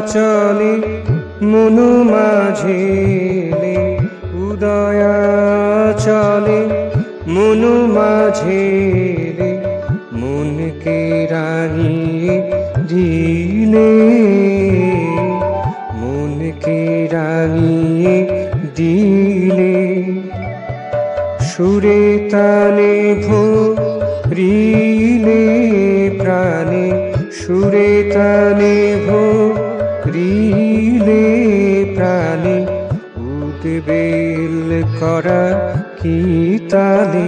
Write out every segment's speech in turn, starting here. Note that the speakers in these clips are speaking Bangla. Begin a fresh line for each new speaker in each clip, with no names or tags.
চলে মনু মাঝে উদয়া চলে মনু মাঝে মনকে রাঙিয়ে দিলে মনকে রাঙিয়ে দিলে সুরে তালে ভরিলে প্রাণে সুরে তালে ভরিলে প্রাণে উদ্বেল করা কি তালে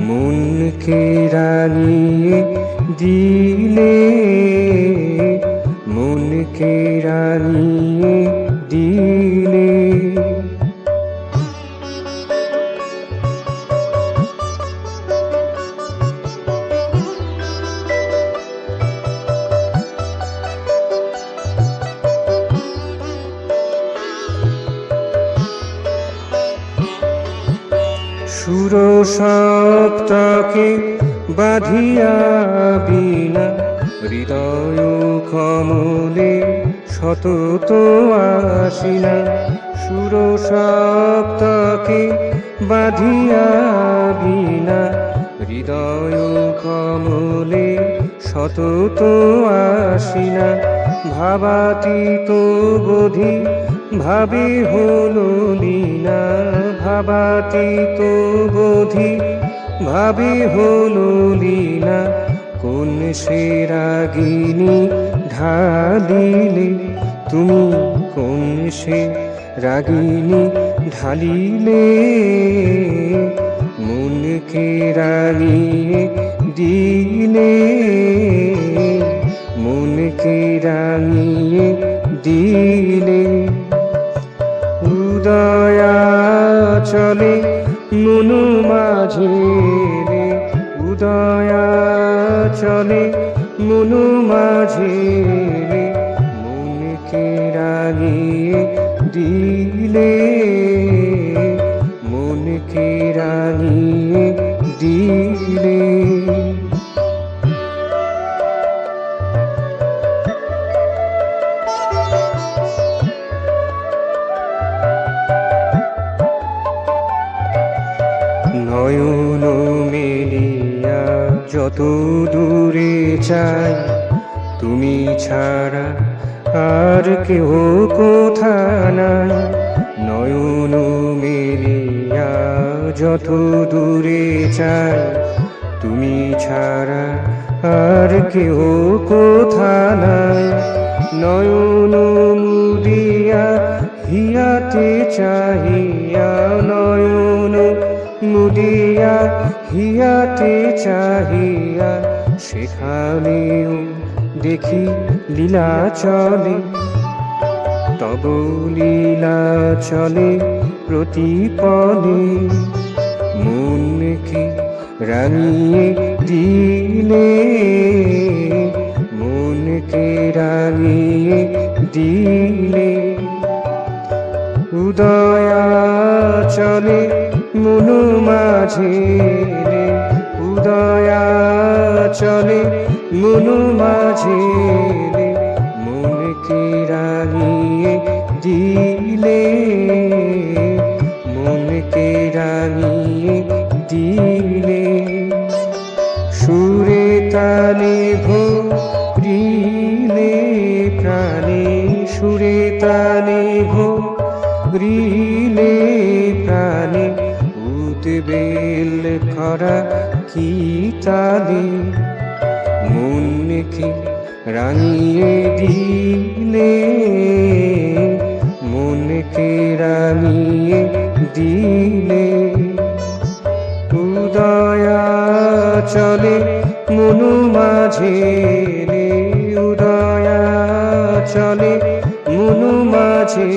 মনকে রাঙিয়ে দিলে মনকে রাঙিয়ে দিলে সুর সপ্তকে বাঁধিয়া বিনা হৃদয় কমলে সতত আসিনা সুর সপ্তকে বাঁধিয়া বিনা হৃদয় কমলে সতত আসিনা ভাবাতীত বোধি ভাবে হলো লীনা ভাবাতীত বোধি ভাবে হলো লীনা কোন সে রাগিনী ঢালিলে তুমি কোন সে রাগিনী ঢালিলে মনকে রাঙিয়ে দিলে মনকে রাঙিয়ে দিলে উদয়া চলে মনু মাঝে উদয়া চলে মনু মাঝে মনকে রাঙিয়ে দিলে মনকে রাঙিয়ে দিলে নয়ন মেলিয়া যত দূরে চাই তুমি ছাড়া আর কেহ কোথা নাই নয়ন মেলিয়া যত দূরে চাই তুমি ছাড়া আর কেহ কোথা নাই নয়ন মুদিয়া হিয়াতে চাহিয়া নয়ন মুদিয়া হিয়াতে চাহিয়া সেখানেও দেখি লীলা চলে তব লীলা চলে প্রতিপলে মনকে রাঙিয়ে দিলে মনকে রাঙিয়ে দিলে উদয়া চলে মনু মাঝে উদয়া চলে মনু মাঝে মনকে রাঙিয়ে দিলে মনকে রাঙিয়ে দিলে সুরে তালে ভরিলে প্রাণে সুরে তালে ভরিলে প্রাণে উদ্বেল করা কি তালে মনকে রাঙিয়ে দিলে মনকে রাঙিয়ে দিলে উদয়া চলে মনু মাঝে উদয়া চলে মনু মাঝে